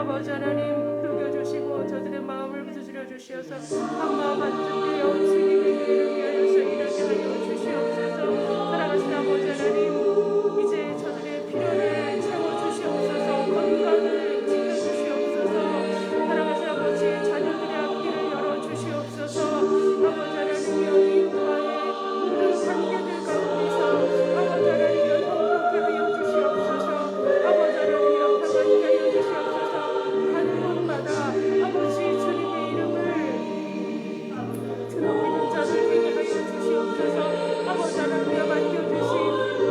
아버지 하나님 녹여주시고 저들의 마음을 부수려 주시어서 한마음 한뜻되어 주님의 교회를 위하여서 일하게 하여 주시옵소서. 사랑하신 아버지 하나님, 이제 저들의 필요를 채워주시옵소서. 건강을 지켜주시옵소서. 사랑하신 아버지, 자녀들의 앞길을 열어주시옵소서. 아버지 하나님이여, 이웃과의 모든 관계들 가운데서 아버지 하나님이여 행복해 하여 주시옵소서. 아버지 하나님이여 평안케 하여 주시옵소서. 가는 곳마다 아버지 주님의 이름을 드러내는 자들 되게 하여 주시옵소서. 아버지 하나님이여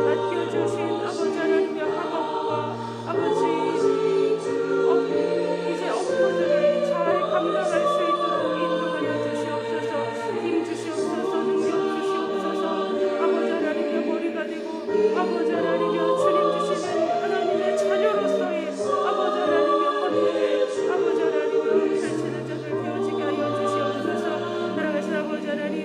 맡겨주신 아버지 하나님이여 학업과 아버지 이제 업무들을 잘 감당할 수 있도록 인도하여 주시옵소서. 힘 주시옵소서. 능력 주시옵소서. 아버지 하나님이여 머리가 되고 아버지 하나님이여 주님 주시는 하나님의 자녀로서의 아버지 하나님이여 헌물에 아버지 하나님이여 펼치는 자들 되어지게 하여 주시옵소서. 사랑하신 아버지 하나님,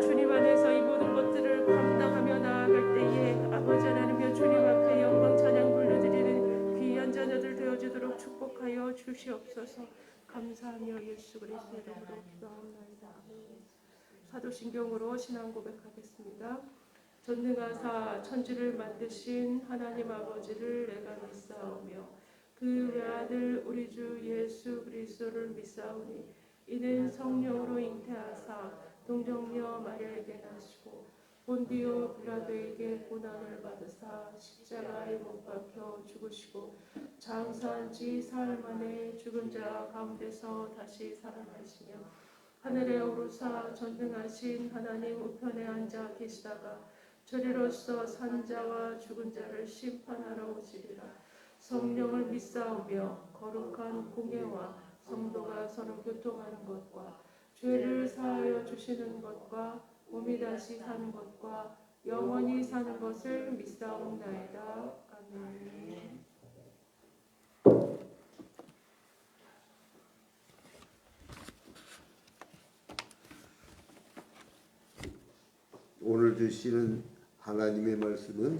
주님 안에서 이 모든 것들을 감당하며 나아갈 때에 아버지 하나님이여 주님 앞에 영광 찬양 불러드리는 귀한 자녀들 되어지도록 축복하여 주시옵소서. 감사하며 예수 그리스도의 이름으로 기도합니다. 사도신경으로 신앙 고백하겠습니다. 전능하사 천지를 만드신 하나님 아버지를 내가 믿사오며 그 외아들 우리 주 예수 그리스도를 믿사오니 이는 성령으로 잉태하사 동정녀 마리아에게 나시고 본디오 빌라도에게 고난을 받으사 십자가에 못 박혀 죽으시고 장사한 지 사흘 만에 죽은 자 가운데서 다시 살아나시며 하늘에 오르사 전능하신 하나님 우편에 앉아 계시다가 저리로서 산 자와 죽은 자를 심판하러 오시리라. 성령을 믿사오며 거룩한 공예와 성도가 서로 교통하는 것과 죄를 사하여 주시는 것과 몸이 다시 사는 것과 영원히 사는 것을 믿사옵나이다. 아멘. 오늘 드시는 하나님의 말씀은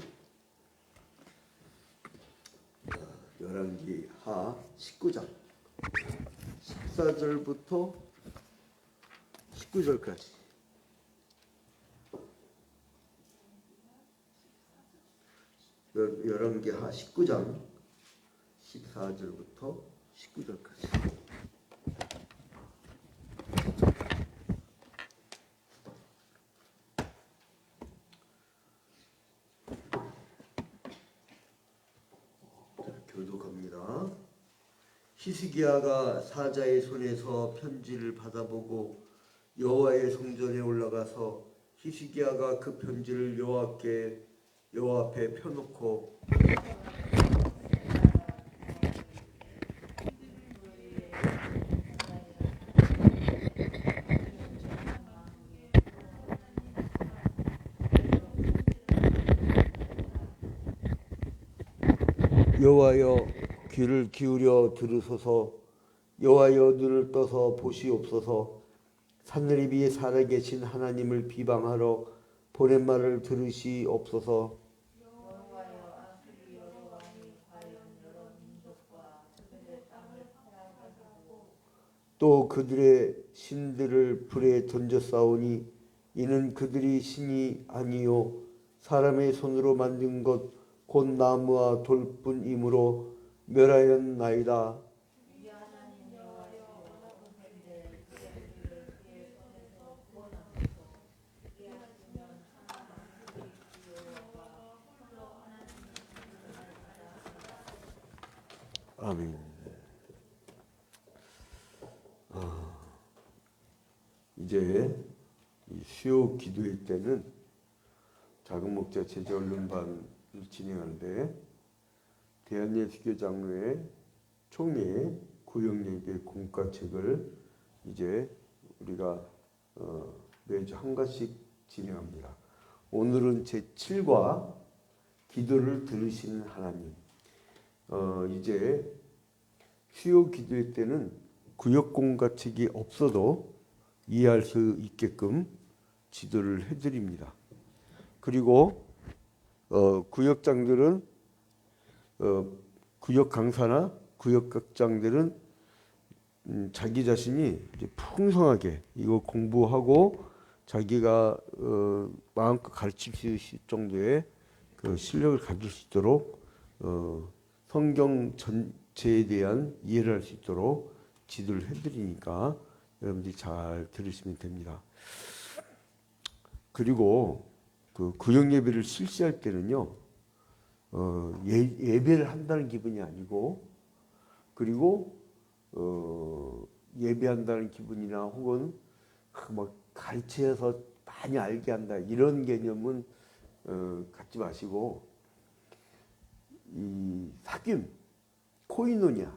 열왕기 하 19장 14절부터 19절까지 열왕기 하 19장 14절부터 19절까지 교독합니다. 히스기야가 사자의 손에서 편지를 받아보고 여호와의 성전에 올라가서 히스기야가 그 편지를 여호와 앞에 펴놓고 여호와여 귀를 기울여 들으소서. 여호와여 눈을 떠서 보시옵소서. 산늘 위에 살아계신 하나님을 비방하러 보낸 말을 들으시옵소서. 또 그들의 신들을 불에 던졌사오니 이는 그들이 신이 아니요 사람의 손으로 만든 것 곧 나무와 돌뿐이므로 멸하였나이다. 아멘. 이제 이 수요 기도회 때는 작은 목자 제자 언론반을 진행하는데 대한예수교 장로회 총회 구역예배 공과책을 이제 우리가 매주 한 가지씩 진행합니다. 오늘은 제7과 기도를 들으시는 하나님. 이제 수요 기도회 때는 구역 공과책이 없어도 이해할 수 있게끔 지도를 해드립니다. 그리고 구역장들은 구역 강사나 구역각장들은 자기 자신이 이제 풍성하게 이거 공부하고 자기가 마음껏 가르칠 수 있을 정도의 그 실력을 가질 수 있도록 성경 전체에 대한 이해를 할 수 있도록 지도를 해드리니까 여러분들이 잘 들으시면 됩니다. 그리고 그 구역 예배를 실시할 때는요, 예배를 한다는 기분이 아니고, 그리고 예배한다는 기분이나 혹은 뭐 가르쳐서 많이 알게 한다 이런 개념은 갖지 마시고, 이 사귐, 코이노니아,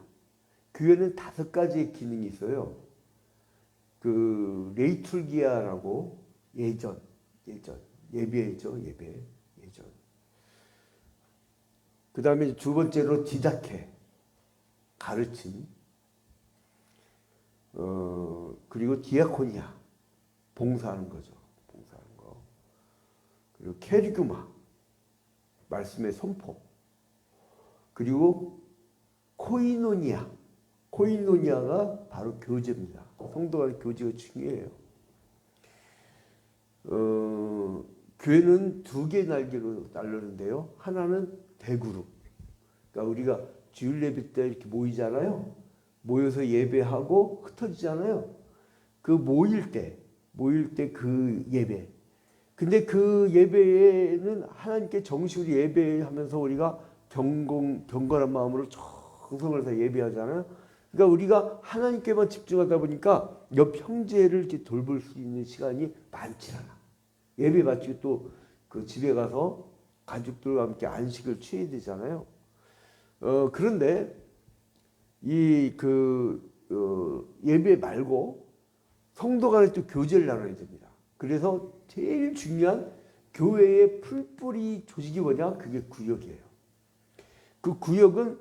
교회는 5가지의 기능이 있어요. 그 레이툴기아라고 예전 예배죠, 예전. 그 다음에 두 번째로 디다케, 가르침. 그리고 디아코니아, 봉사하는 거죠. 봉사하는 거. 그리고 케리그마, 말씀의 선포. 그리고 코이노니아가 바로 교제입니다. 성도 간의 교제가 중요해요. 교회는 2개의 날개로 날르는데요. 하나는 대그룹. 그러니까 우리가 주일 예배 때 이렇게 모이잖아요. 모여서 예배하고 흩어지잖아요. 그 모일 때 그 예배. 근데 그 예배에는 하나님께 정식으로 예배하면서 우리가 경건한 마음으로 정성을 해서 예배하잖아요. 그러니까 우리가 하나님께만 집중하다 보니까 옆 형제를 이렇게 돌볼 수 있는 시간이 많지 않아. 예배 마치고 또 그 집에 가서 가족들과 함께 안식을 취해야 되잖아요. 그런데 예배 말고 성도 간에 또 교제를 나눠야 됩니다. 그래서 제일 중요한 교회의 풀뿌리 조직이 뭐냐? 그게 구역이에요. 그 구역은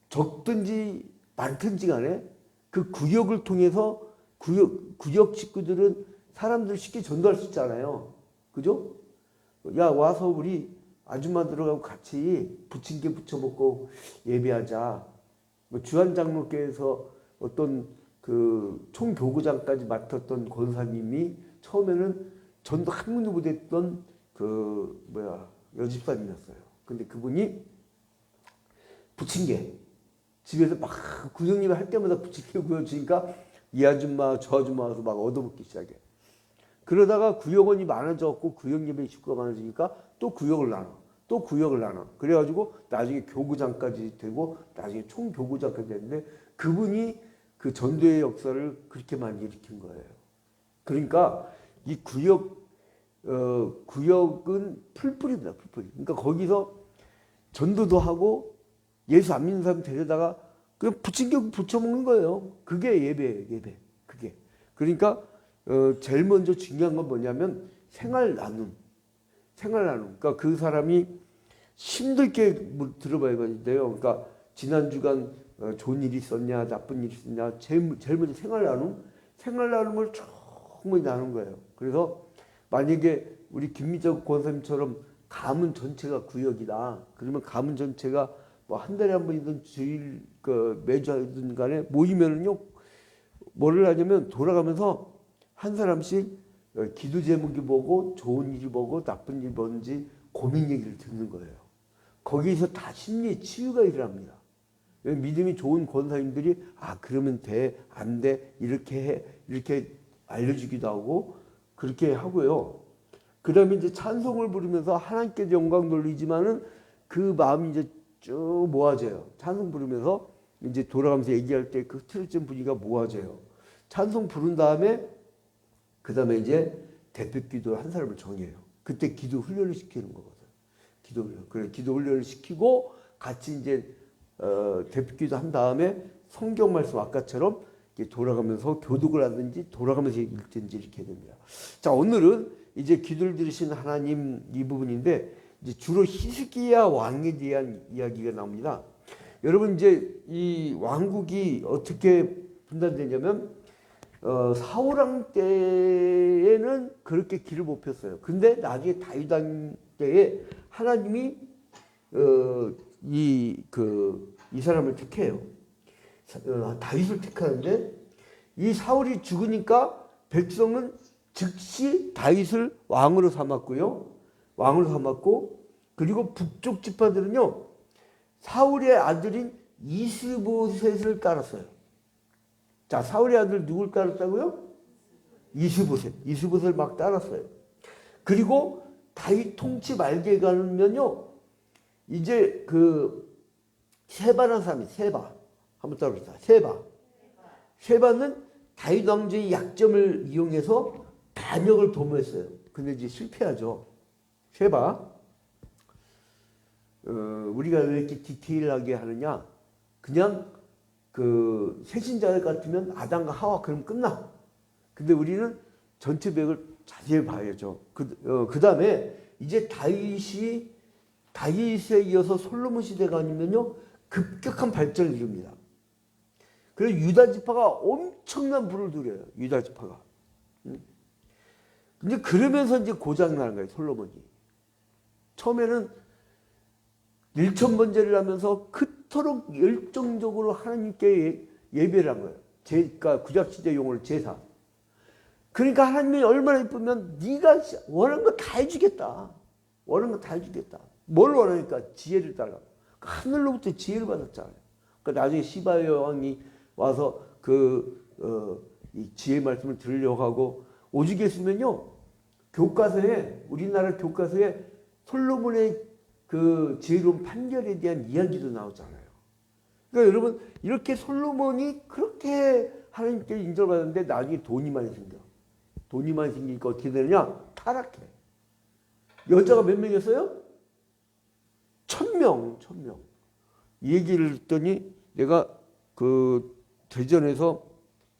적든지 많든지 간에 그 구역을 통해서 구역 식구들은 사람들 쉽게 전도할 수 있잖아요. 그죠? 야, 와서 우리 아줌마 들어가고 같이 부침개 부쳐 먹고 예배하자. 뭐 주한장로교에서 어떤 그 총교구장까지 맡았던 권사님이 처음에는 전도 한 번도 못했던 여집사님이었어요. 근데 그분이 부침개 집에서 막 구역예배 할 때마다 부침개 구워주니까 이 아줌마 저 아줌마 와서 막 얻어먹기 시작해. 그러다가 구역원이 많아졌고 구역예배 식구가 많아지니까 또 구역을 나눠. 그래가지고 나중에 교구장까지 되고 나중에 총교구장까지 됐는데 그분이 그 전도의 역사를 그렇게 많이 일으킨 거예요. 그러니까 이 구역은 풀뿌리입니다. 풀뿌리. 그러니까 거기서 전도도 하고 예수 안 믿는 사람 데려다가 그냥 부침개 부쳐 먹는 거예요. 그게 예배. 그게. 그러니까 제일 먼저 중요한 건 뭐냐면 생활 나눔. 그러니까 그 사람이 힘들게 들어봐야 되는데요. 그러니까 지난 주간 좋은 일이 있었냐, 나쁜 일이 있었냐, 제일 먼저 생활 나눔을 충분히 나눈 거예요. 그래서 만약에 우리 김미정 권사님처럼 가문 전체가 구역이다. 그러면 가문 전체가 뭐 한 달에 한 번이든 주일 매주 하든 간에 모이면은요, 뭐를 하냐면 돌아가면서 한 사람씩 기도 제목이 뭐고 좋은 일이 뭐고 나쁜 일이 뭔지 고민 얘기를 듣는 거예요. 거기서 다 심리 치유가 일어납니다. 믿음이 좋은 권사님들이 그러면 돼, 안 돼, 이렇게 해, 이렇게 알려주기도 하고 그렇게 하고요. 그 다음에 이제 찬송을 부르면서 하나님께 영광 돌리지만은 그 마음이 이제 쭉 모아져요. 찬송 부르면서 이제 돌아가면서 얘기할 때 그 틀어진 분위기가 모아져요. 찬송 부른 다음에 그 다음에 이제 대표 기도 한 사람을 정해요. 그때 기도 훈련을 시키는 거거든요. 기도 훈련을 시키고 같이 이제 대표 기도 한 다음에 성경 말씀 아까처럼 돌아가면서 교독을 하든지 돌아가면서 읽든지 이렇게 됩니다. 자, 오늘은 이제 기도를 들으신 하나님 이 부분인데 이제 주로 히스기야 왕에 대한 이야기가 나옵니다. 여러분 이제 이 왕국이 어떻게 분단되냐면 사울왕 때에는 그렇게 길을 못 폈어요. 근데 나중에 다윗왕 때에 하나님이 이 사람을 택해요. 다윗을 택하는데 이 사울이 죽으니까 백성은 즉시 다윗을 왕으로 삼았고요. 왕으로 삼았고 그리고 북쪽 지파들은요. 사울의 아들인 이스보셋을 따랐어요. 자, 사울의 아들 누굴 따랐다고요? 이스보셋을 막 따랐어요. 그리고 다윗 통치 말기에 가면요. 이제 그 세바라는 사람이 세바 한번 따라봅시다. 세바는 다윗 왕조의 약점을 이용해서 반역을 도모했어요. 근데 이제 실패하죠. 세바. 우리가 왜 이렇게 디테일하게 하느냐? 그냥 그 새신자 같으면 아담과 하와 그럼 끝나. 근데 우리는 전체 백을 자세히 봐야죠. 그 다음에 이제 다윗에 이어서 솔로몬 시대가 아니면요 급격한 발전을 이룹니다. 그래서 유다 지파가 엄청난 부를 누려요. 유다 지파가. 근데 그러면서 이제 고장 나는 거예요. 솔로몬이. 처음에는 일천번제를 하면서 그토록 열정적으로 하나님께 예배를 한 거예요. 그러니까 구약시대 용어로 제사. 그러니까 하나님이 얼마나 예쁘면 네가 원하는 거 다 해주겠다. 원하는 거 다 해주겠다. 뭘 원하니까 지혜를 따라. 하늘로부터 지혜를 받았잖아요. 그러니까 나중에 시바 여왕이 와서 이 지혜 말씀을 들으려고 하고 오죽 했으면요. 교과서에 우리나라 교과서에 솔로몬의 그 지혜로운 판결에 대한 이야기도 나오잖아요. 그러니까 여러분 이렇게 솔로몬이 그렇게 하나님께 인정받았는데 나중에 돈이 많이 생겨. 돈이 많이 생기니까 어떻게 되느냐? 타락해. 여자가 몇 명이었어요? 1000명. 이 얘기를 듣더니 내가 그 대전에서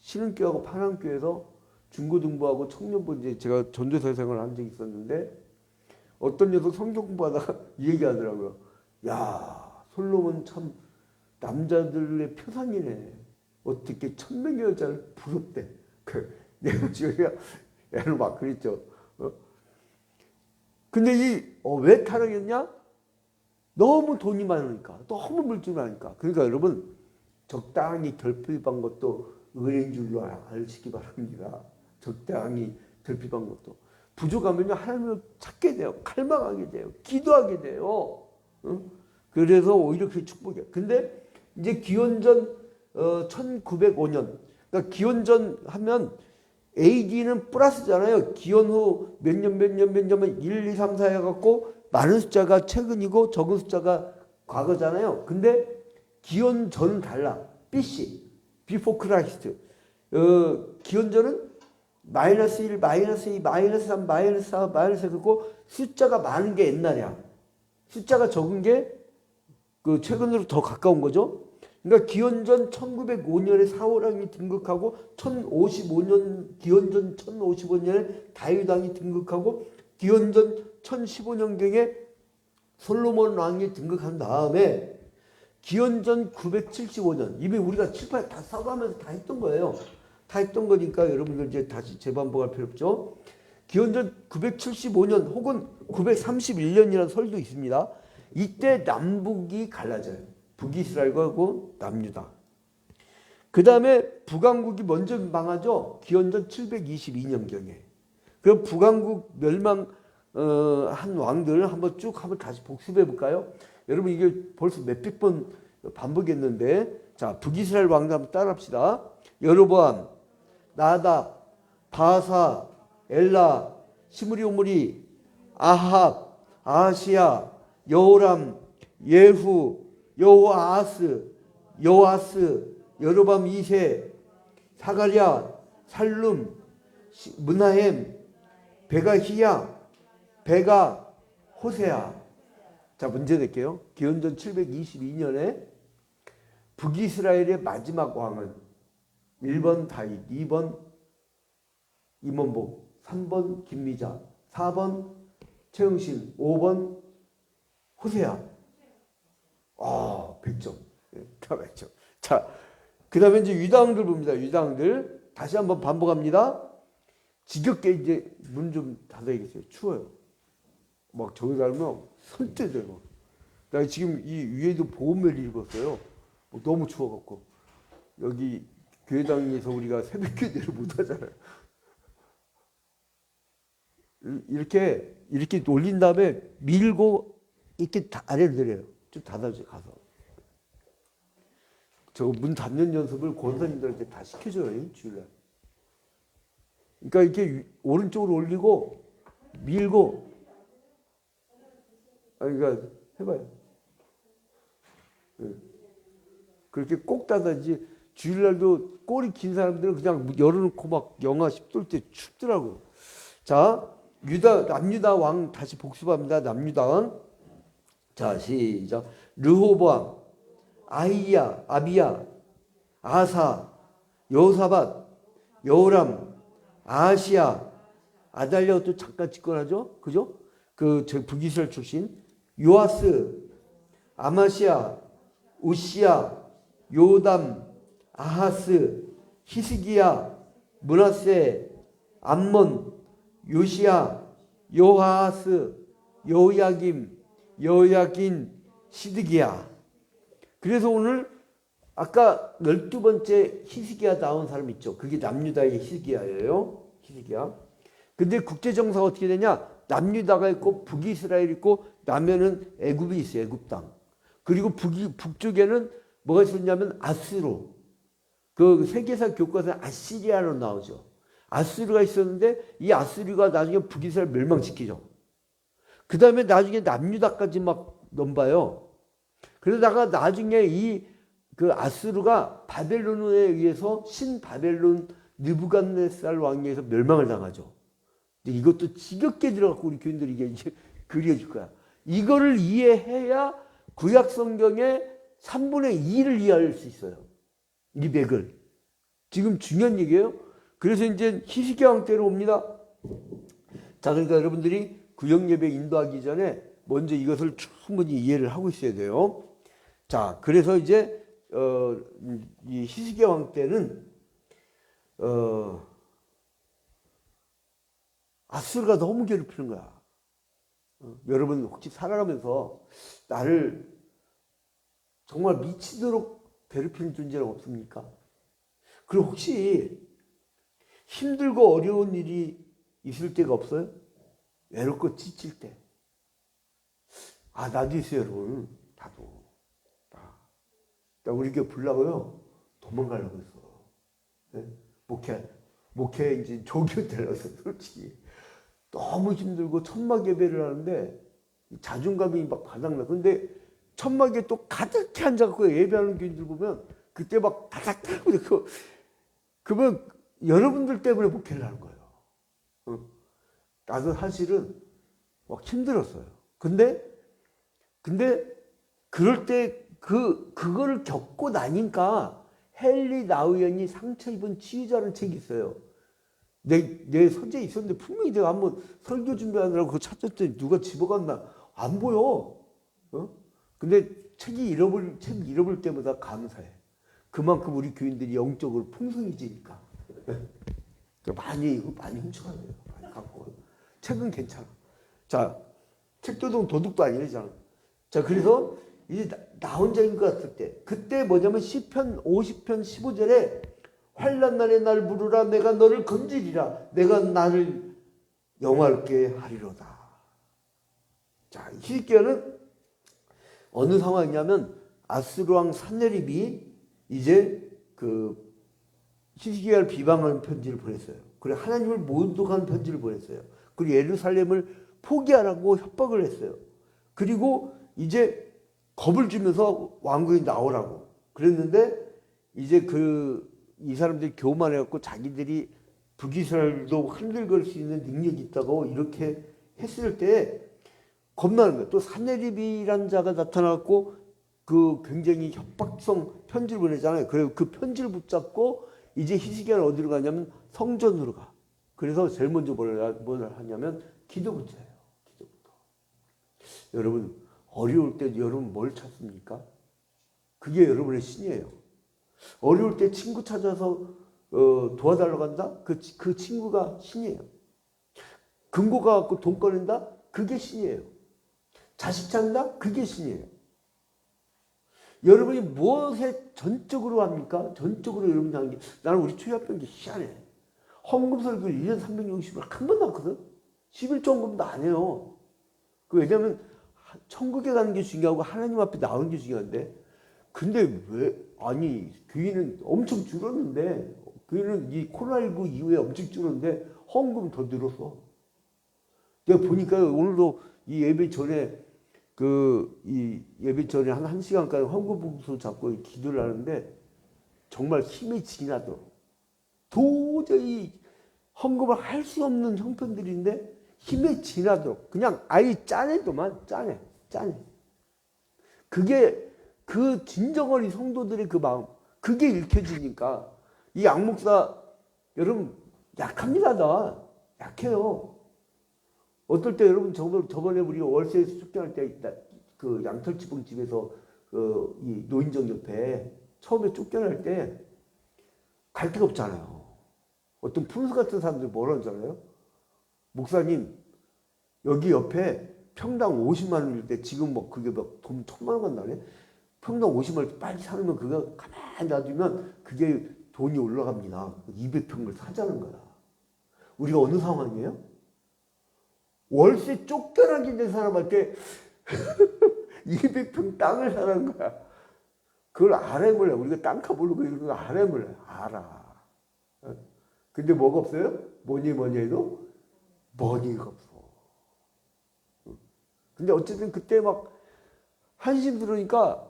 신흥교하고 파랑교에서 중고등부하고 청년부 이제 제가 전도사 생활을 한 적이 있었는데 어떤 녀석 성경 공부하다가 이 얘기하더라고요. 야, 솔로몬 참 남자들의 표상이네. 어떻게 1000명의 여자를 부럽대. 내가 지금 애를 막 그랬죠. 근데 왜 타락했냐? 너무 돈이 많으니까, 너무 물질이 많으니까. 그러니까 여러분 적당히 결핍한 것도 은혜인 줄로 아시기 바랍니다. 적당히 결핍한 것도. 부족하면요 하나님을 찾게 돼요. 갈망하게 돼요. 기도하게 돼요. 그래서 오히려 그게 축복이에요. 근데 이제 기원전 1905년. 그러니까 기원전 하면 AD는 플러스잖아요. 기원 후 몇 년만 1, 2, 3, 4 해갖고 많은 숫자가 최근이고 적은 숫자가 과거잖아요. 근데 기원 전은 달라. BC, Before Christ. 기원전은 마이너스 1, 마이너스 2, 마이너스 3, 마이너스 4, 마이너스 4 그리고 숫자가 많은 게 옛날이야. 숫자가 적은 게 그 최근으로 더 가까운 거죠. 그러니까 기원전 1905년에 사울왕이 등극하고 1055년 기원전 1055년에 다윗 왕이 등극하고 기원전 1015년경에 솔로몬 왕이 등극한 다음에 기원전 975년 이미 우리가 7, 8 다 써가면서 다 했던 거예요. 다 했던 거니까 여러분들 이제 다시 재반복할 필요 없죠. 기원전 975년 혹은 931년이라는 설도 있습니다. 이때 남북이 갈라져요. 북이스라엘과 남유다. 그 다음에 북왕국이 먼저 망하죠. 기원전 722년경에. 그 북왕국 멸망 한 왕들을 한번 다시 복습해 볼까요? 여러분 이게 벌써 몇백 번 반복했는데 자 북이스라엘 왕들 한번 따라합시다. 여로보암, 나답, 바사, 엘라, 시므리 오므리, 아합, 아하시야, 여호람, 예후, 여호아스, 여로밤 2세, 사가랴, 살룸, 문하햄, 베가히야, 베가, 호세야. 자 문제 낼게요. 기원전 722년에 북이스라엘의 마지막 왕은 1번 다윗, 2번 임원복, 3번 김미자, 4번 최응신, 5번 호세야. 100점. 다 100점. 자, 그 다음에 이제 유다왕들 봅니다. 유다왕들. 다시 한번 반복합니다. 지겹게 이제 문 좀 닫아야겠어요. 추워요. 막 저기 살면 설득되고. 나 지금 이 위에도 보온멜을 입었어요. 너무 추워갖고. 여기 교회당에서 우리가 새벽 기도를 못 하잖아요. 이렇게 올린 다음에 밀고 이렇게 아래로 내려요. 좀 닫아줘요, 가서. 저거 문 닫는 연습을 권사님들한테 다 시켜줘요, 주일날. 그러니까 이렇게 오른쪽으로 올리고 밀고, 그러니까 해봐요. 그렇게 꼭 닫아야지. 주일날도 꼬리 긴 사람들은 그냥 열어놓고 막 영하 10도일 때 춥더라고요. 자, 남유다 왕 다시 복습합니다. 남유다 왕. 자, 시작. 르호보암, 아히야, 아비야, 아사, 여호사밧, 여호람, 아하시야, 아달랴가 또 잠깐 집권하죠. 그죠? 저 북이스라엘 출신. 요아스, 아마시야, 우시야, 요담, 아하스, 히스기야, 므낫세, 암몬, 요시야, 요하스, 여호야김, 여호야긴, 시드기야. 그래서 오늘 아까 12번째 히스기야 나온 사람 있죠. 그게 남유다의 히스기야예요. 히스기야. 근데 국제정사가 어떻게 되냐? 남유다가 있고 북이스라엘이 있고 남에는 애굽이 있어요. 애굽 땅. 그리고 북쪽에는 뭐가 있었냐면 아수르. 그 세계사 교과서에 아시리아로 나오죠. 아수르가 있었는데 이 아수르가 나중에 북이스라엘 멸망시키죠. 그 다음에 나중에 남유다까지 막 넘봐요. 그러다가 나중에 그 아수르가 바벨론에 의해서 신바벨론 느부갓네살 왕에 의해서 멸망을 당하죠. 근데 이것도 지겹게 들어갖고 우리 교인들이 이제 그려줄 거야. 이거를 이해해야 구약 성경의 3분의 2를 이해할 수 있어요. 이 맥을. 지금 중요한 얘기예요. 그래서 이제 히스기야 왕 때로 옵니다. 자, 그러니까 여러분들이 구역 예배 인도하기 전에 먼저 이것을 충분히 이해를 하고 있어야 돼요. 자, 그래서 이제 이 히스기야 왕 때는 아수르가 너무 괴롭히는 거야. 여러분 혹시 살아가면서 나를 정말 미치도록 괴롭히는 존재는 없습니까? 그리고 혹시 힘들고 어려운 일이 있을 때가 없어요? 외롭고 지칠 때. 나도 있어요, 여러분. 나도. 나 우리 교회 불나고요. 도망가려고 했어. 네? 목회 이제 조교 때라서 솔직히. 너무 힘들고 천막 예배를 하는데 자존감이 막 바닥나. 근데 천막에 또 가득히 앉아갖고 예배하는 교인들 보면 그때 막 다닥다닥 그러면 여러분들 때문에 목회를 하는 거예요. 나도 사실은 막 힘들었어요. 근데 그럴 때 그거를 겪고 나니까 헨리 나우연이 상처 입은 치유자라는 책이 있어요. 내 서재에 있었는데 분명히 내가 한번 설교 준비하느라고 그거 찾았더니 누가 집어갔나 안 보여. 근데 책 잃어버릴 때마다 감사해. 그만큼 우리 교인들이 영적으로 풍성해지니까. 많이 훔쳐가야 돼요. 많이 갖고. 책은 괜찮아. 자, 책도 도둑도 아니잖아. 자, 그래서 이제 나 혼자인 것 같을 때, 그때 뭐냐면 시편 50편 15절에 환난 날에 날 부르라 내가 너를 건지리라 내가 나를 영화롭게 하리로다. 자, 히스기야는 어느 상황이냐면 아수르 왕 산헤립이 이제 그 히스기야를 비방하는 편지를 보냈어요. 그리고 하나님을 모독하는 편지를 보냈어요. 그리고 예루살렘을 포기하라고 협박을 했어요. 그리고 이제 겁을 주면서 왕궁에 나오라고 그랬는데 이제 이 사람들이 교만해갖고 자기들이 북이스라엘도 흔들걸 수 있는 능력이 있다고 이렇게 했을 때 겁나는 거예요. 또 산헤립이라는 자가 나타나고 그 굉장히 협박성 편지를 보내잖아요. 그리고 그 편지를 붙잡고 이제 히스기야는 어디로 가냐면 성전으로 가. 그래서 제일 먼저 뭘 하냐면 기도부터 해요. 기도부터. 여러분 어려울 때 여러분 뭘 찾습니까? 그게 여러분의 신이에요. 어려울 때 친구 찾아서 도와달라고 한다? 그 친구가 신이에요. 금고 가갖고 돈 꺼낸다? 그게 신이에요. 자식 찾는다? 그게 신이에요. 여러분이 무엇에 전적으로 합니까? 전적으로 여러분이 하는 게, 나는 우리 초협병 게 희한해. 헌금 설교를 1년 360일 한 번도 안 하거든? 11조 헌금도 안 해요. 왜냐면 천국에 가는 게 중요하고 하나님 앞에 나오는 게 중요한데, 근데 왜, 아니, 교회는 엄청 줄었는데, 교회는 이 코로나19 이후에 엄청 줄었는데, 헌금은 더 늘었어. 내가 보니까 오늘도 이 예배 전에, 이 예배 전에 한 1시간까지 헌금 봉투 잡고 기도를 하는데, 정말 힘이 지나도록. 도저히 헌금을 할 수 없는 형편들인데, 힘에 지나도록. 그냥 아예 짜내도만, 짜내. 그게, 그 진정어리 성도들의 그 마음, 그게 읽혀지니까, 이 양목사, 여러분, 약합니다, 나. 약해요. 어떨 때 여러분, 저번에 우리 월세에서 쫓겨날 때, 그 양털지붕집에서, 이 노인정 옆에 처음에 쫓겨날 때, 갈 데가 없잖아요. 어떤 푼수 같은 사람들이 뭐라 하잖아요? 목사님, 여기 옆에 평당 50만 원일 때 지금 뭐 그게 막 돈 1,000만 원 나네? 평당 50만 원 빨리 사놓으면 그거 가만히 놔두면 그게 돈이 올라갑니다. 200평을 사자는 거야. 우리가 어느 상황이에요? 월세 쫓겨나기 있는 사람한테 200평 땅을 사라는 거야. 그걸 알아야 몰라. 우리가 땅값 오르고 이런 거 알아야 몰라. 알아. 근데 뭐가 없어요? 뭐니 해도 머니가 없어. 근데 어쨌든 그때 막 한심 들으니까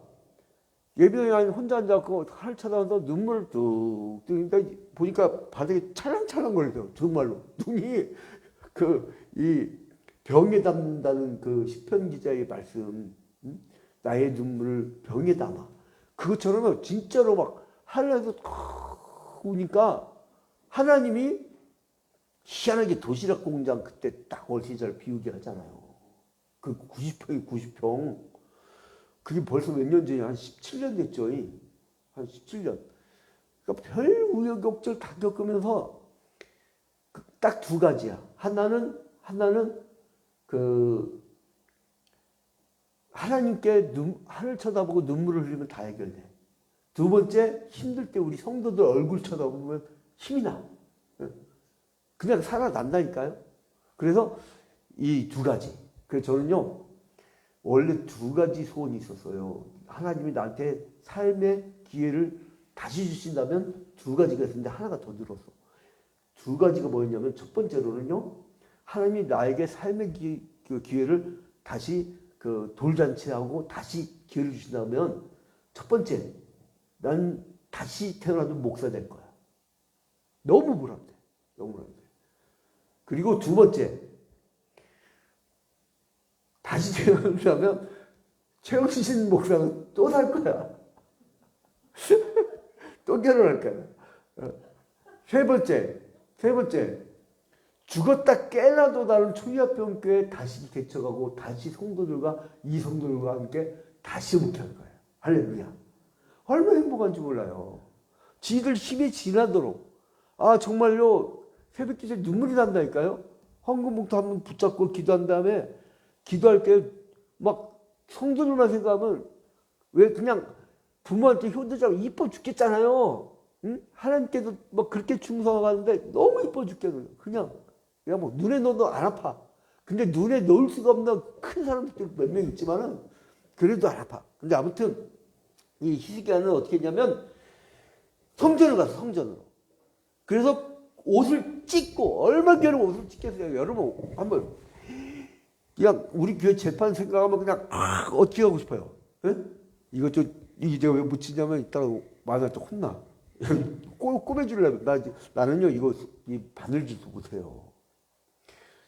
예배당에 혼자 앉아서 하늘 쳐다보면서 눈물을 뚝뚝, 그러니까 보니까 바닥에 찰랑찰랑 거리더라고. 정말로. 눈이 이 병에 담는다는 그 시편 기자의 말씀, 나의 눈물을 병에 담아. 그것처럼 진짜로 막 하늘에서 탁 오니까 하나님이 희한하게 도시락 공장 그때 딱 월세자를 비우게 하잖아요. 그 90평이 90평. 그게 벌써 몇 년 전이야? 한 17년 됐죠. 한 17년. 그러니까 별 우여곡절 다 겪으면서 딱 두 가지야. 하나는 하나님께 하늘 쳐다보고 눈물을 흘리면 다 해결돼. 두 번째, 힘들 때 우리 성도들 얼굴 쳐다보면 힘이 나. 그냥 살아난다니까요. 그래서 이 두 가지. 그래서 저는요, 원래 두 가지 소원이 있었어요. 하나님이 나한테 삶의 기회를 다시 주신다면 두 가지가 있었는데 하나가 더 늘었어. 두 가지가 뭐였냐면 첫 번째로는요, 하나님이 나에게 삶의 기회를 다시 돌잔치하고 다시 기회를 주신다면 첫 번째, 난 다시 태어나도 목사 될 거야. 너무 불안해. 너무 불안해. 그리고 두 번째, 다시 태어나면 최영신 목사는 또 살 거야. 또 결혼할 거야. 세 번째, 죽었다 깨나도 나는 초이합병교회 다시 개척하고 다시 이 성도들과 함께 다시 목회할 거예요. 할렐루야. 얼마나 행복한지 몰라요. 지들 힘에 지나도록. 아, 정말요, 새벽 기도에 눈물이 난다니까요. 헌금봉투 한번 붙잡고 기도한 다음에 기도할 때 막 성도들만 생각하면 왜 그냥 부모한테 효도자고 이뻐 죽겠잖아요. 응? 하나님께도 막 그렇게 충성하는데 너무 이뻐 죽겠어요. 그냥 뭐 눈에 넣어도 안 아파. 근데 눈에 넣을 수가 없는 큰 사람들 몇 명 있지만은 그래도 안 아파. 근데 아무튼 이 히스기야는 어떻게 했냐면 성전을 가서 성전으로. 그래서 옷을 찢고 얼마나 겨운 옷을 찢겠어요. 여러분 한번 그냥 우리 교회 재판 생각하면 그냥 어떻게 하고 싶어요. 에? 이거 내가 왜 묻히냐면 이따가 만날 때 혼나. 꼬매주려면 나는요 이 바늘질도 못해요.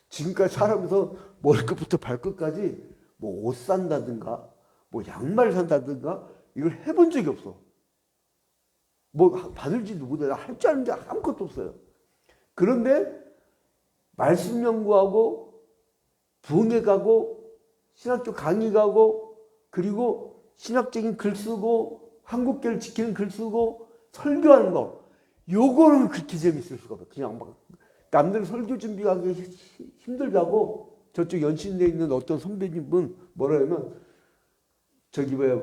지금까지 살아면서 머리끝부터 발끝까지 뭐 옷 산다든가 뭐 양말 산다든가 이걸 해본 적이 없어. 뭐 바늘질도 못해. 할 줄 아는 게 아무것도 없어요. 그런데 말씀 연구하고 부흥회 가고 신학교 강의 가고 그리고 신학적인 글 쓰고 한국교를 지키는 글 쓰고 설교하는 거 요거는 그렇게 재밌을 수가 없어요. 그냥 막 남들 설교 준비하기 힘들다고 저쪽 연신대에 있는 어떤 선배님은 뭐라 하면 저기 뭐야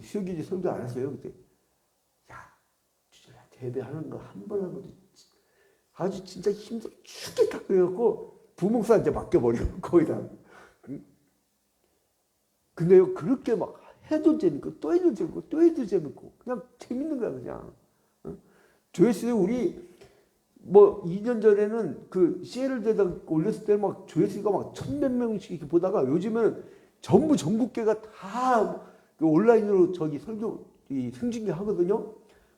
수요기지 설교 안 했어요 그때. 야, 예배하는 거 한 번 하고도 아주 진짜 힘들어 죽겠다 그래갖고 부목사한테 맡겨버리고 거기다. 근데요 그렇게 막 해도 재밌고 또 해도 재밌고 또 해도 재밌고 그냥 재밌는 거야 그냥. 조회수에 우리 뭐 2년 전에는 그 CL대에다 올렸을 때 막 조회수가 막 1,100몇 명씩 이렇게 보다가 요즘에는 전부 전국계가 다 그 온라인으로 저기 설교 이 생중계 하거든요.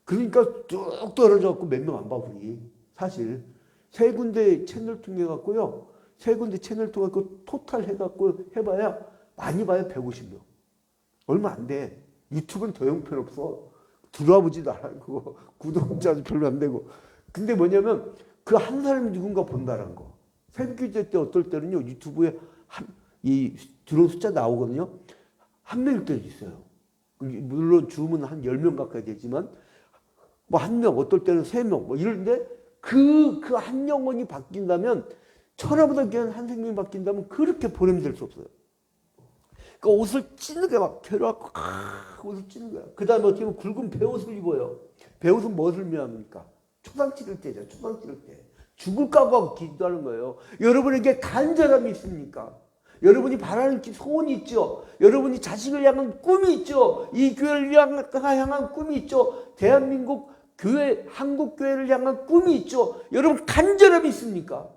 그러니까 뚝 떨어져 갖고 몇 명 안 봐 우리. 사실 세 군데 채널 통해 갖고요. 세 군데 채널 통해 갖고 토탈 해 갖고 해봐야 많이 봐야 150명. 얼마 안 돼. 유튜브는 더 형편없어. 들어와보지도 않고 구독자도 별로 안 되고. 근데 뭐냐면 그 한 사람이 누군가 본다는 거. 새벽기도 때 어떨 때는요 유튜브에 이 들어온 숫자 나오거든요. 한 명일 때도 있어요. 물론 줌은 한 10명 가까이 되지만 뭐 한 명, 어떨 때는 3명 뭐 이런데 그 한 영혼이 바뀐다면 천하보다 귀한 한 생명이 바뀐다면 그렇게 보냄될 수 없어요. 그러니까 옷을 찢는 막 괴로워갖고 옷을 찢는 거야. 그 다음에 어떻게 보면 굵은 베옷을 입어요. 베옷은 무엇을 의미합니까? 초상 찌를 때죠. 초상 찌를 때. 죽을까 봐 기도하는 거예요. 여러분에게 간절함이 있습니까? 여러분이 바라는 소원이 있죠. 여러분이 자식을 향한 꿈이 있죠. 이 교회를 향한 꿈이 있죠. 대한민국 교회, 한국 교회를 향한 꿈이 있죠. 여러분 간절함이 있습니까?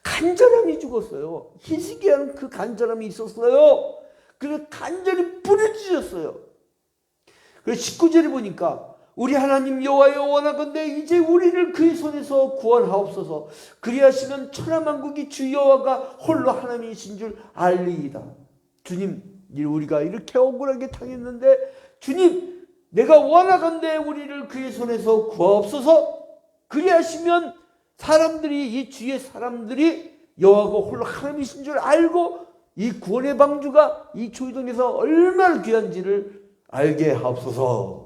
간절함이 죽었어요. 히스기야는 그 간절함이 있었어요. 그래서 간절히 부르짖었어요. 그래서 19절에 보니까 우리 하나님 여호와여 원하건대 이제 우리를 그의 손에서 구원하옵소서. 그리하시면 천하만국이 주 여호와가 홀로 하나님이신 줄 알리이다. 주님, 우리가 이렇게 억울하게 당했는데 주님, 내가 원하건대 우리를 그의 손에서 구하옵소서. 그리하시면 사람들이 이 주의 사람들이 여호와가 홀로 하나님이신 줄 알고 이 구원의 방주가 이 조이동에서 얼마나 귀한지를 알게 하옵소서.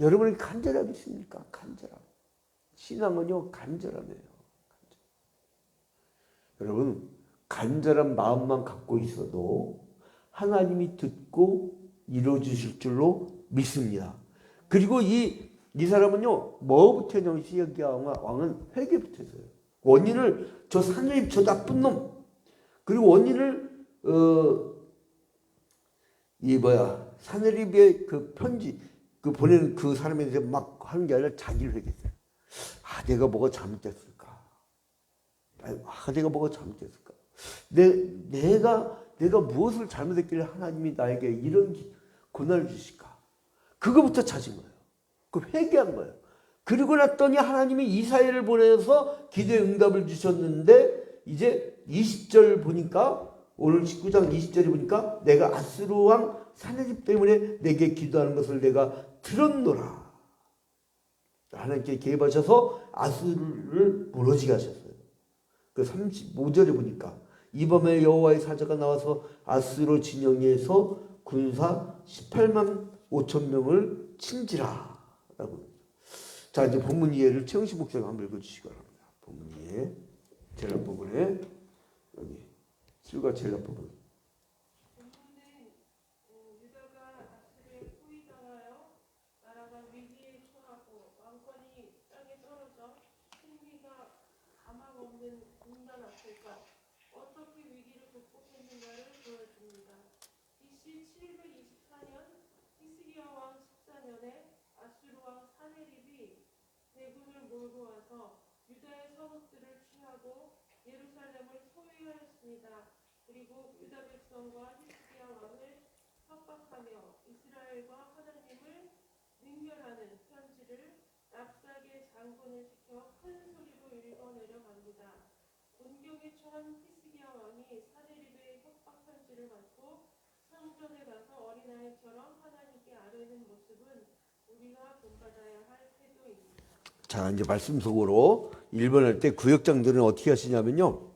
여러분이 간절함이 있습니까? 간절함. 신앙은요 간절함이에요. 여러분 간절한 마음만 갖고 있어도 하나님이 듣고 이루어주실 줄로 믿습니다. 그리고 이 사람은요 뭐부터 했냐면 히스기야 왕은 회개부터 했어요. 원인을 저 사내립 저 나쁜 놈 그리고 원인을 사내립의 그 편지 그 보내는 그 사람에 대해서 막 하는 게 아니라 자기를 회개했어요. 아 내가 뭐가 잘못됐을까? 내가 뭐가 잘못됐을까? 내가 무엇을 잘못했길래 하나님이 나에게 이런 고난을 주실까? 그거부터 찾은 거예요. 그 회개한 거예요. 그리고 났더니 하나님이 이사야를 보내서 기도의 응답을 주셨는데 이제 20절 보니까 오늘 19장 20절에 보니까 내가 아수르 왕 사내립 때문에 내게 기도하는 것을 내가 들었노라. 하나님께 개입하셔서 아수르를 무너지게 하셨어요. 그 35절에 보니까 이밤에 여호와의 사자가 나와서 아수르 진영에서 군사 18만 5천 명을 친지라. 라고. 자 이제 본문 이해를 최영식 목사가 한번 읽어주시기 바랍니다. 본문 이해 제일 부분에 여기 실과 제일 부분. 그리고 유다 백성과 히스기야 왕을 협박하며 이스라엘과 하나님을 능멸하는 편지를 랍삭의 장군을 시켜 큰 소리로 읽어내려 갑니다. 곤경에 처한 히스기야 왕이 사내립의 협박 편지를 받고 성전에 가서 어린아이처럼 하나님께 아뢰는 모습은 우리가 본받아야 할 태도입니다. 자 이제 말씀 속으로 1번 할 때 구역장들은 어떻게 하시냐면요.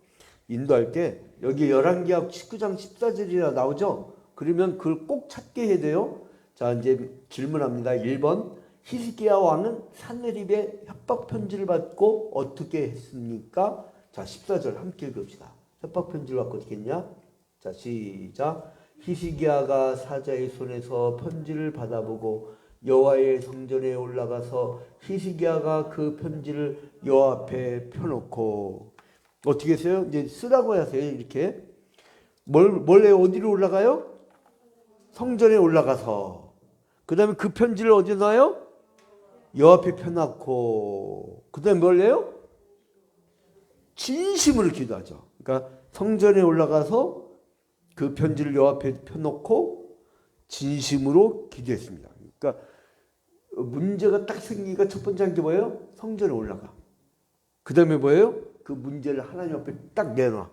인도할 때 여기 열왕기하 19장 14절이라 나오죠. 그러면 그걸 꼭 찾게 해야 돼요. 자 이제 질문합니다. 1번 히스기야 왕은 사내립의 협박 편지를 받고 어떻게 했습니까? 자 14절 함께 읽읍시다. 협박 편지를 받고 어떻게 했냐? 자 시작. 히스기야가 사자의 손에서 편지를 받아보고 여호와의 성전에 올라가서 히스기야가 그 편지를 여호와 앞에 펴놓고 어떻게 했어요? 이제 쓰라고 하세요. 이렇게 뭘 해요? 어디로 올라가요? 성전에 올라가서 그 다음에 그 편지를 어디에 놔요? 여호와 앞에 펴놓고 그 다음에 뭘 해요? 진심으로 기도하죠. 그러니까 성전에 올라가서 그 편지를 여호와 앞에 펴놓고 진심으로 기도했습니다. 그러니까 문제가 딱 생기니까 첫 번째 한 게 뭐예요? 성전에 올라가. 그 다음에 뭐예요? 그 문제를 하나님 앞에 딱 내놔.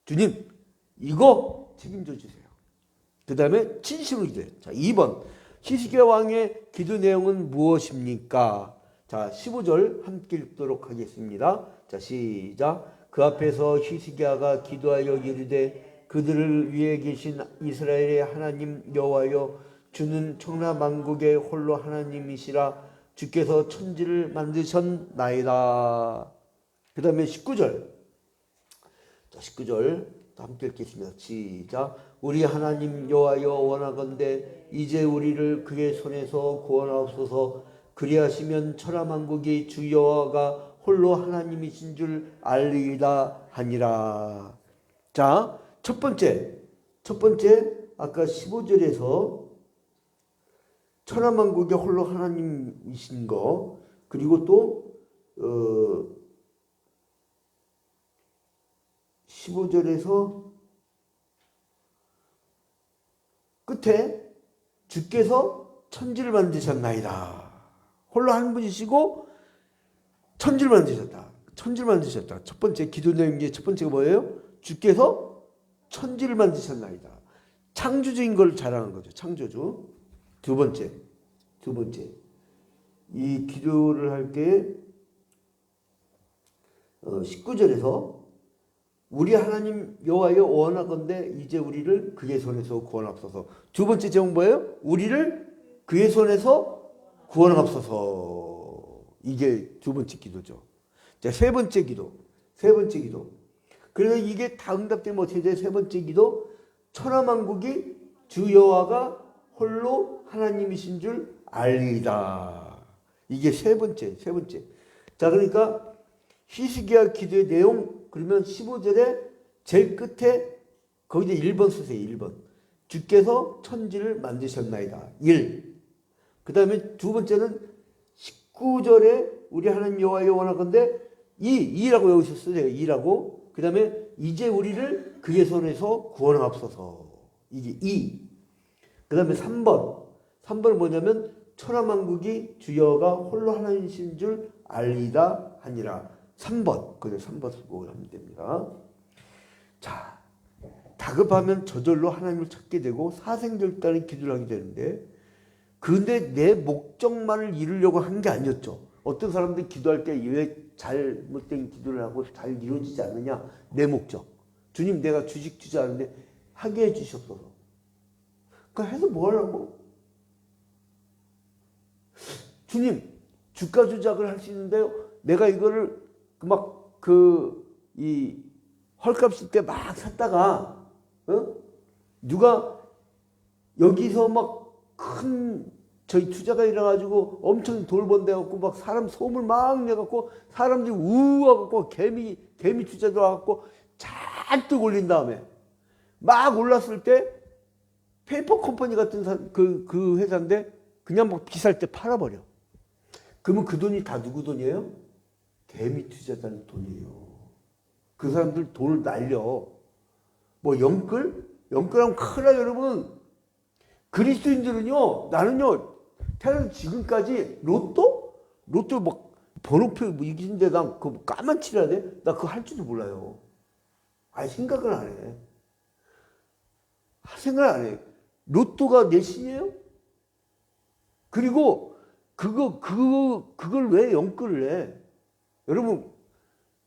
주님, 이거 책임져 주세요. 그 다음에 진심으로 기도해요. 자, 2번. 히스기야 왕의 기도 내용은 무엇입니까? 자, 15절 함께 읽도록 하겠습니다. 자, 시작. 그 앞에서 히스기야가 기도하여 이르되 그들을 위해 계신 이스라엘의 하나님 여호와여, 주는 천하만국의 홀로 하나님이시라. 주께서 천지를 만드셨나이다. 그 다음에 19절. 자, 19절 함께 읽겠습니다. 시작. 우리 하나님 여호와여, 원하건대 이제 우리를 그의 손에서 구원하옵소서. 그리하시면 천하만국이 주 여호와가 홀로 하나님이신 줄 알리이다 하니라. 자, 첫 번째 아까 15절에서 천하만국의 홀로 하나님이신 거, 그리고 또 15절에서 끝에 주께서 천지를 만드셨나이다. 홀로 한 분이시고 천지를 만드셨다. 천지를 만드셨다. 첫 번째 기도 내용 중에 첫 번째가 뭐예요? 주께서 천지를 만드셨나이다. 창조주인 걸 자랑한 거죠. 창조주. 두 번째 이 기도를 할 때 19절에서 우리 하나님 여호와여, 원하건대 이제 우리를 그의 손에서 구원하옵소서. 두 번째 제목 뭐예요? 우리를 그의 손에서 구원하옵소서. 이게 두 번째 기도죠. 자, 세 번째 기도. 그래서 이게 다 응답되면 어떻게 돼요? 세 번째 기도. 천하만국이 주 여호와가 홀로 하나님이신 줄 알리이다. 이게 세 번째. 자, 그러니까 히스기야 기도의 내용, 그러면 15절에 제일 끝에 거기다 1번 쓰세요. 1번. 주께서 천지를 만드셨나이다. 1. 그 다음에 두 번째는 19절에 우리 하나님 여호와여, 원하건대 2라고 여기서 쓰세요. 2라고. 그 다음에 이제 우리를 그의 손에서 구원하옵소서. 이게 2. 그 다음에 3번은 뭐냐면 천하만국이 주 여호와가 홀로 하나님이신 줄 알리다 하니라. 3번. 그래서 3번 쓰고 하면 됩니다. 자, 다급하면 저절로 하나님을 찾게 되고 사생결단의 기도를 하게 되는데, 근데 내 목적만을 이루려고 한 게 아니었죠. 어떤 사람들이 기도할 때 왜 잘못된 기도를 하고 잘 이루어지지 않느냐? 내 목적. 주님, 내가 주식 투자하는데 하게 해주셨어서. 그러니까 해서 뭐 하려고? 주님, 주가 조작을 할 수 있는데요. 내가 이거를 이 헐값일 때 막 샀다가, 누가 여기서 막 큰 저희 투자가 일어나가지고 엄청 돈 번대갖고 막 사람 소문 막 내갖고 사람들이 우와갖고 개미 투자 들어가갖고 잔뜩 올린 다음에 막 올랐을 때 페이퍼 컴퍼니 같은 그 회사인데 그냥 막 비쌀 때 팔아버려. 그러면 그 돈이 다 누구 돈이에요? 개미 투자자는 돈이에요. 그 사람들 돈을 날려. 뭐 영끌하면 큰일 나요, 여러분. 그리스도인들은요, 나는요, 태어나서 지금까지 로또 막 번호표 뭐 이긴데 난 그거 까만 칠해야 돼? 나 그거 할 줄도 몰라요. 아니, 생각을 안 해. 생각을 안 해. 로또가 내 신이에요? 그리고 그걸 왜 영끌을 해? 여러분,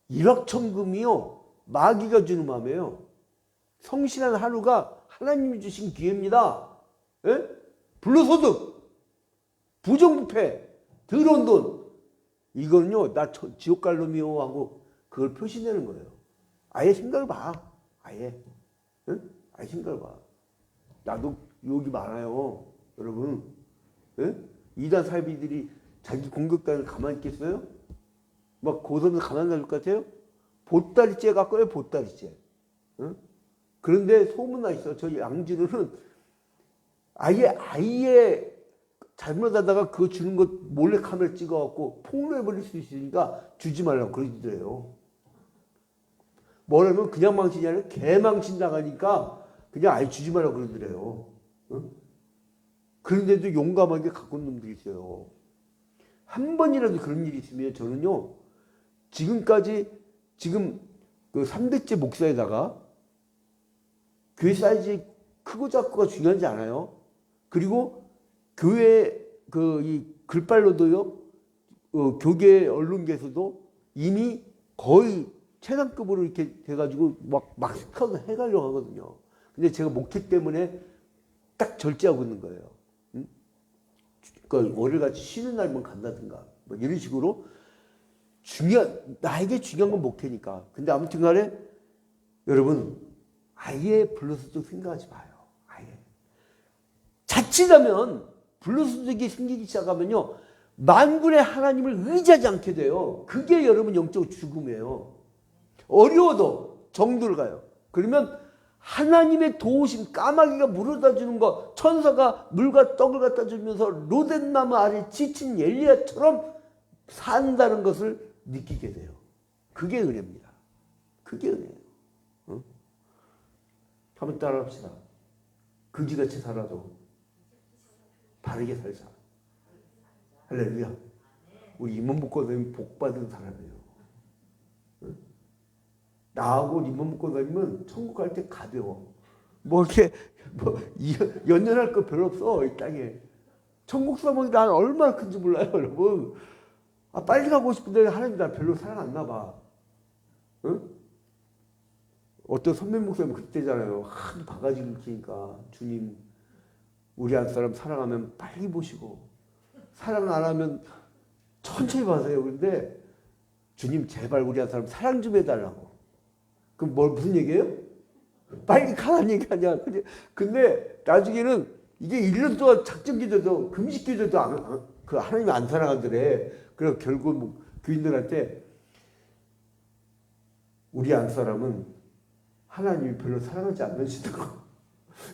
일확천금이요, 마귀가 주는 마음이에요. 성실한 하루가 하나님이 주신 기회입니다. 예? 불로소득, 부정부패, 더러운 돈, 이거는요, 나 지옥 갈 놈이요 하고 그걸 표시내는 거예요. 아예 생각을 봐. 아예. 예? 아예 생각을 봐. 나도 욕이 많아요. 여러분. 예? 이단 사이비들이 자기 공격단을 가만히 있겠어요? 막 고소면 가만히 놔둘 것 같아요? 보따리째 갖고요, 보따리째. 응? 그런데 소문나 있어. 저희 양진우는 아예 잘못하다가 그거 주는 거 몰래 카메라 찍어갖고 폭로해버릴 수 있으니까 주지 말라고 그러더래요. 뭐라면 그냥 망신이 아니라 개망신 당하니까 그냥 아예 주지 말라고 그러더래요. 응? 그런데도 용감하게 갖고 온 놈들이 있어요. 한 번이라도 그런 일이 있으면 저는요, 지금 그 3대째 목사에다가 교회 사이즈 크고 작고가 중요하지 않아요. 그리고 교회 이 글빨로도요, 교계 언론계에서도 이미 거의 최상급으로 이렇게 돼가지고 막 스카우트 해가려고 하거든요. 근데 제가 목회 때문에 딱 절제하고 있는 거예요. 응? 그러니까 월요일같이 쉬는 날만 간다든가 뭐 이런 식으로 나에게 중요한 건 목회니까. 근데 아무튼 간에 여러분 아예 불로소득 생각하지 마요. 아예. 자칫하면 불로소득이 생기기 시작하면요, 만군의 하나님을 의지하지 않게 돼요. 그게 여러분 영적 죽음이에요. 어려워도 정도를 가요. 그러면 하나님의 도우심, 까마귀가 물어다 주는 거, 천사가 물과 떡을 갖다 주면서 로덴나무 아래 지친 엘리야처럼 산다는 것을 느끼게 돼요. 그게 은혜입니다. 그게 은혜예요. 응? 한번 따라합시다. 그지같이 살아도 바르게 살자. 할렐루야. 우리 임원복권사님 복받은 사람이에요. 응? 나하고 임원복권사님은 천국 갈 때 가벼워. 뭐 이렇게 연연할 거 별로 없어 이 땅에. 천국 사람이 난 얼마나 큰지 몰라요, 여러분. 빨리 가고 싶은데 하나님 나 별로 사랑 안 나봐. 응? 어떤 선배 목사님 그때잖아요. 한 바가지를 키니까 주님 우리 한 사람 사랑하면 빨리 보시고 사랑 안 하면 천천히 봐세요. 그런데 주님 제발 우리 한 사람 사랑 좀 해달라고. 그럼 무슨 얘기예요? 빨리 가라는 얘기 아니야. 근데 나중에는 이게 1년 동안 작정기도도 금식기도도 그 하나님이 안 사랑하더래. 그래서 결국 뭐 교인들한테 우리 안 사람은 하나님이 별로 사랑하지 않으시다고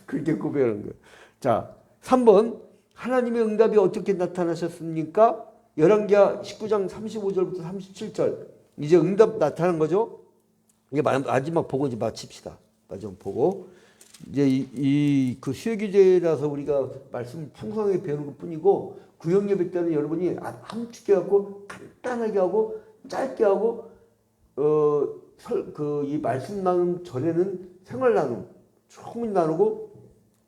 그렇게 고백하는 거예요. 자, 3번 하나님의 응답이 어떻게 나타나셨습니까? 열왕기하 19장 35절부터 37절 이제 응답 나타난 거죠. 이게 마지막 보고 이제 마칩시다. 마지막 보고 이제 그 수요기제라서 우리가 말씀을 풍성하게 배우는 것 뿐이고 구역예배 때는 여러분이 함축해 갖고 간단하게 하고 짧게 하고 이 말씀 나눔 전에는 생활 나눔 충분히 나누고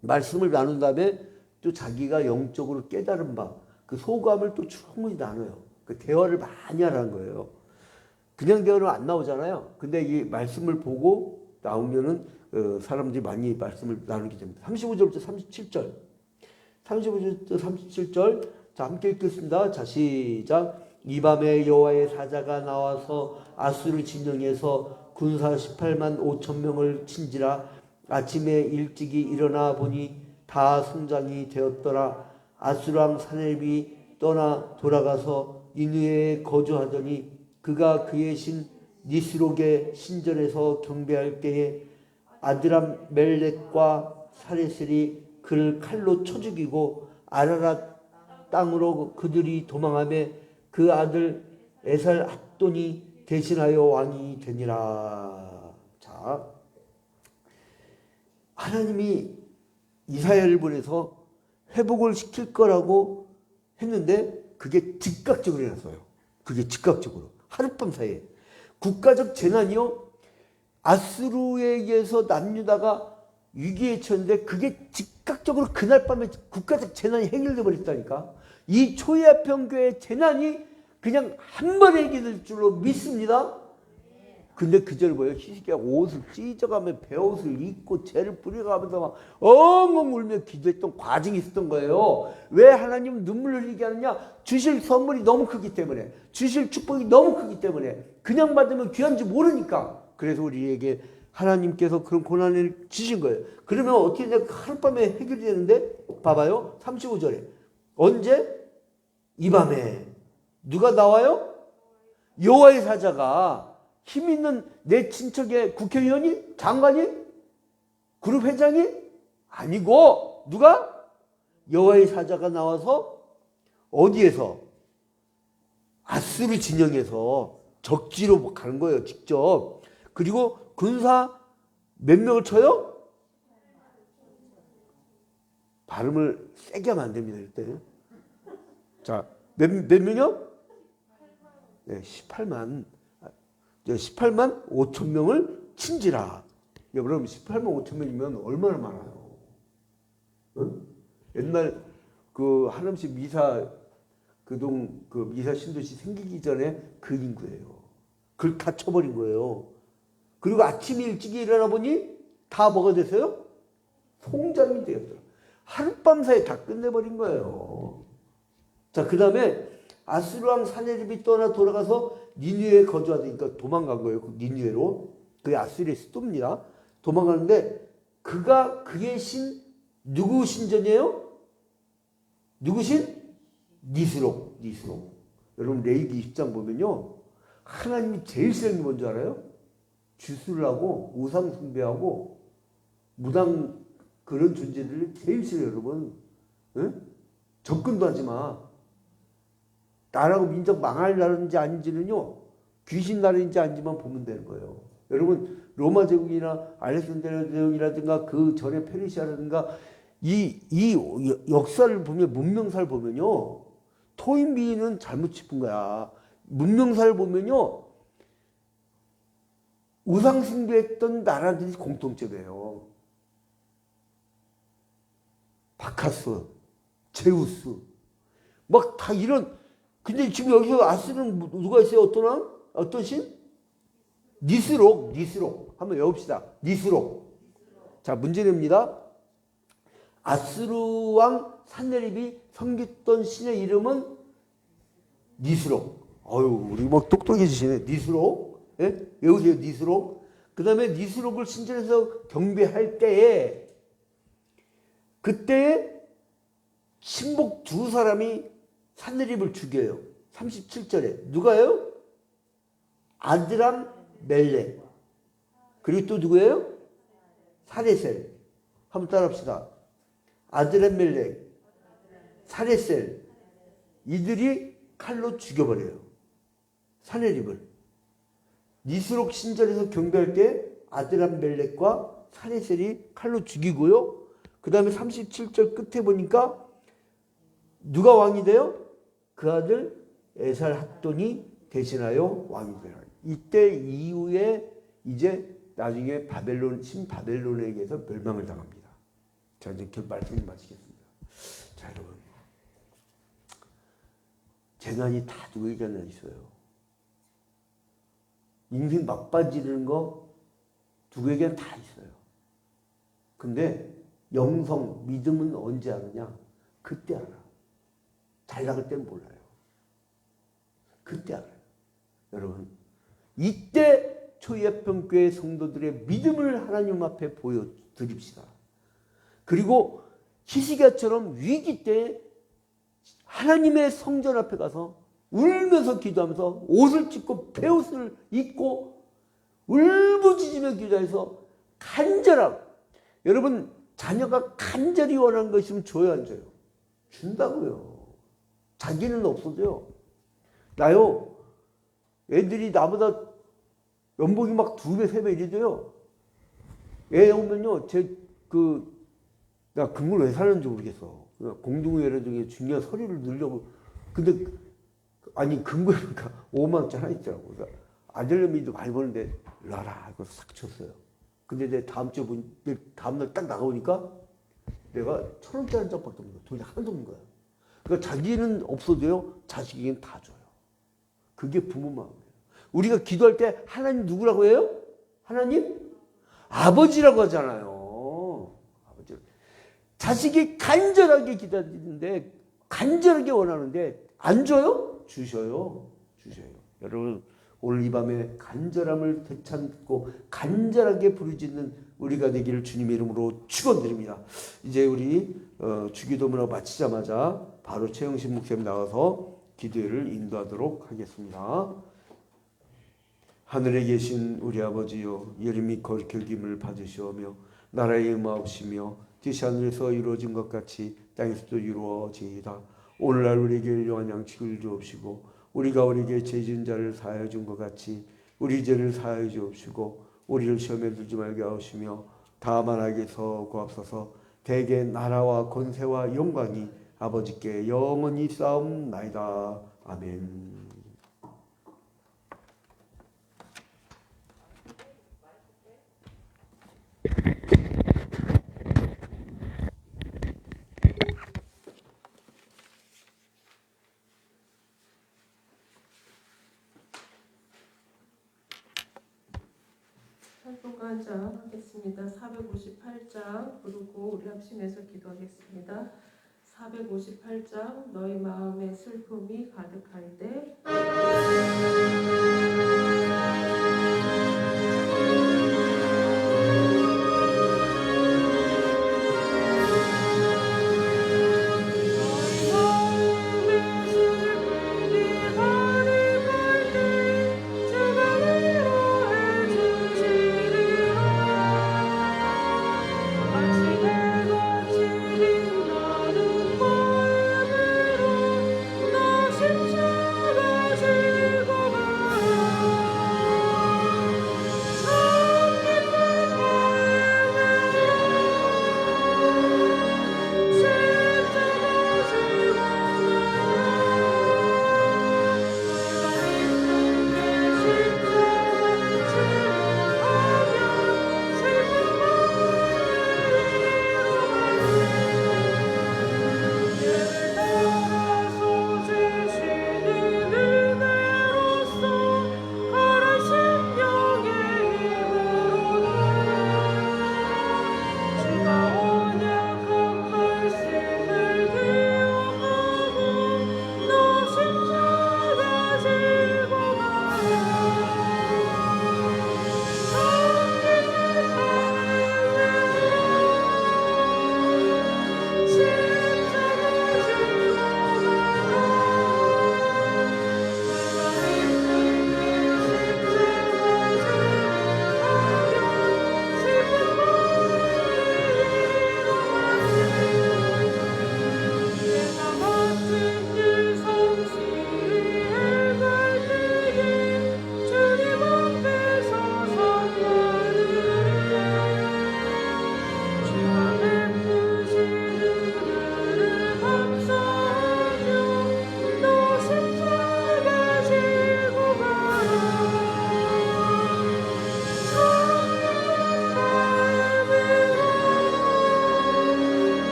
말씀을 나눈 다음에 또 자기가 영적으로 깨달은 바 그 소감을 또 충분히 나눠요. 그 대화를 많이 하라는 거예요. 그냥 대화는 안 나오잖아요. 근데 이 말씀을 보고 나오면은 사람들이 많이 말씀을 나누게 됩니다. 35절부터 37절. 35절부터 37절. 자, 함께 읽겠습니다. 자, 시작. 이 밤에 여호와의 사자가 나와서 아수르 진영에서 군사 18만 5천 명을 친지라. 아침에 일찍이 일어나 보니 다 성장이 되었더라. 아수르 왕 사네립이 떠나 돌아가서 니느웨에 거주하더니 그가 그의 신 니스록의 신전에서 경배할 때에 아드람 멜렉과 사레셀이 그를 칼로 쳐 죽이고 아라랏 땅으로 그들이 도망하며 그 아들 에살 합돈이 대신하여 왕이 되니라. 자, 하나님이 이사야를 보내서 회복을 시킬 거라고 했는데 그게 즉각적으로 일어났어요. 그게 즉각적으로 하룻밤 사이에 국가적 재난이요, 아수르에 의해서 남유다가 위기에 처했는데 그게 즉각적으로 그날 밤에 국가적 재난이 해결돼 버렸다니까. 이 초예합평교의 재난이 그냥 한 번에 해결될 줄로 믿습니다. 근데 그 절 뭐예요? 히스기야가 옷을 찢어가며 베옷을 입고 죄를 뿌려가면서 막 엉엉 울며 기도했던 과정이 있었던 거예요. 왜 하나님은 눈물을 흘리게 하느냐? 주실 선물이 너무 크기 때문에, 주실 축복이 너무 크기 때문에, 그냥 받으면 귀한지 모르니까. 그래서 우리에게 하나님께서 그런 고난을 주신 거예요. 그러면 어떻게 되냐? 하룻밤에 해결이 되는데 봐봐요. 35절에 언제? 이 밤에 누가 나와요? 여호와의 사자가 힘 있는 내 친척의 국회의원이? 장관이? 그룹 회장이? 아니고 누가? 여호와의 사자가 나와서 어디에서? 아수르 진영에서 적지로 가는 거예요. 직접. 그리고 군사 몇 명을 쳐요? 발음을 세게 하면 안 됩니다. 이때. 자, 몇 명이요? 네, 18만 5천 명을 친지라. 여러분 18만 5천 명이면 얼마나 많아요? 응? 옛날 그 하남시 미사 그 미사 신도시 생기기 전에 그 인구예요. 그걸 다 쳐버린 거예요. 그리고 아침에 일찍 일어나 보니 다 뭐가 됐어요? 송장이 되었어요. 하룻밤 사이에 다 끝내버린 거예요. 자, 그 다음에 아수르 왕 사네립이 떠나 돌아가서 니느웨에 거주하니까 도망간 거예요. 니느웨로. 그게 아수르의 수도입니다. 도망가는데 그의 신 누구 신전이에요? 누구 신? 니스록. 여러분 레위기 20장 보면요. 하나님이 제일 싫은 게 뭔지 알아요? 주술을 하고 우상 숭배하고 무당 그런 존재들을 제일 싫어요. 여러분. 응? 접근도 하지 마. 나라고 민족 망할 나라인지 아닌지는요. 귀신 나라인지 아닌지만 보면 되는 거예요. 여러분 로마 제국이나 알렉산드리아 제국이라든가 그 전에 페르시아라든가 이 역사를 보면 문명사를 보면요. 토인비는 잘못 짚은 거야. 문명사를 보면요. 우상 숭배했던 나라들이 공통점이에요. 바카스, 제우스, 막 다 이런. 근데 지금 여기서 아스는 누가 있어요? 어떤 신? 니스록. 한번 외웁시다. 니스록. 자, 문제됩니다. 아스루 왕 산헤립이 섬겼던 신의 이름은 니스록. 어유, 우리 막 똑똑해지시네. 니스록. 예? 외우세요. 니스록. 그 다음에 니스록을 신전에서 경배할 때에 그때에 신복 두 사람이 산헤립을 죽여요. 37절에. 누가요? 아드람 멜렉. 그리고 또 누구예요? 사레셀. 한번 따라합시다. 아드람 멜렉, 사레셀. 이들이 칼로 죽여버려요. 산헤립을. 니스록 신전에서 경배할 때 아드람 멜렉과 사레셀이 칼로 죽이고요. 그 다음에 37절 끝에 보니까 누가 왕이 돼요? 그 아들 에살 핫돈이 대신하여 왕이 되라. 이때 이후에 이제 나중에 신바벨론에게서 멸망을 당합니다. 자, 이제 말씀을 마치겠습니다. 자, 여러분. 재난이 다 누구에게나 있어요. 인생 막바지르는 거 누구에게나 다 있어요. 근데 영성, 믿음은 언제 아느냐? 그때 알아. 잘 나갈 때는 몰라요. 그때 알아요. 여러분, 이때 초예평교회 성도들의 믿음을 하나님 앞에 보여드립시다. 그리고 히스기야처럼 위기 때 하나님의 성전 앞에 가서 울면서 기도하면서 옷을 찢고 베옷을 입고 울부짖으며 기도해서 간절하고, 여러분 자녀가 간절히 원하는 것이 있으면 줘요, 안 줘요? 준다고요. 자기는 없어져요. 나요, 애들이 나보다 연봉이 막 2배, 3배 이래 돼요. 애 오면요, 나 근무를 왜 사는지 모르겠어. 공동회의라 중에 중요한 서류를 넣으려고. 근데, 아니, 근무해보니까 5만원짜리 하나 있더라고. 그러니까 아들내미도 많이 버는데, 라라, 이거 싹 쳤어요. 근데 내 다음날 딱 나가보니까 내가 1,000원짜리 한 장밖에 없는 거야. 돈이 하나도 없는 거야. 그러니까 자기는 없어도요, 자식에게는 다 줘요. 그게 부모 마음이에요. 우리가 기도할 때 하나님 누구라고 해요? 하나님? 아버지라고 하잖아요. 아버지. 자식이 간절하게 기다리는데, 간절하게 원하는데 안 줘요? 주셔요. 여러분, 오늘 이 밤에 간절함을 되찾고 간절하게 부르짖는 우리가 되기를 주님의 이름으로 축원드립니다. 이제 우리 주기도문을 마치자마자 바로 최영신 목사님 나와서 기도회를 인도하도록 하겠습니다. 하늘에 계신 우리 아버지여, 예림이 거룩임을 받으시오며 나라의 임하옵시며 뜻이 하늘에서 이루어진 것 같이 땅에서도 이루어지이다. 오늘날 우리에게 일용할 양식을 주옵시고 우리가 우리에게 죄 지은 자를 사하여 준 것 같이 우리 죄를 사하여 주옵시고 우리를 시험에 들지 말게 하시며 다만 악에서 구하옵소서. 대개 나라와 권세와 영광이 아버지께 영원히 싸움나이다. 아멘. 찬송가장 하겠습니다. 458장 부르고 우리 합심해서 기도하겠습니다. 458장 너희 마음에 슬픔이 가득할 때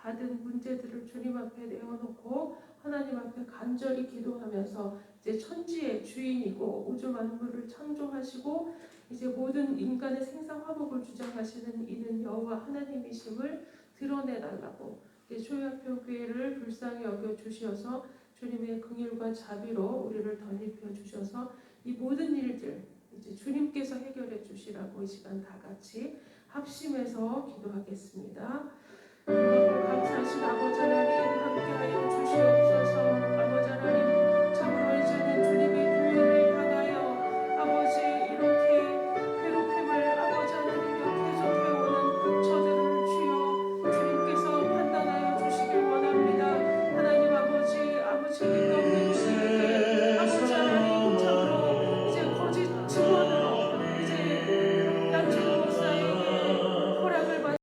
받은 문제들을 주님 앞에 내어놓고 하나님 앞에 간절히 기도하면서 이제 천지의 주인이고 우주 만물을 창조하시고 이제 모든 인간의 생사 화복을 주장하시는 이는 여호와 하나님이심을 드러내달라고 초연표 교회를 불쌍히 여겨 주셔서 주님의 긍휼과 자비로 우리를 덧입혀 주셔서 이 모든 일들 이제 주님께서 해결해 주시라고 이 시간 다 같이 합심해서 기도하겠습니다. 감사하신 아버지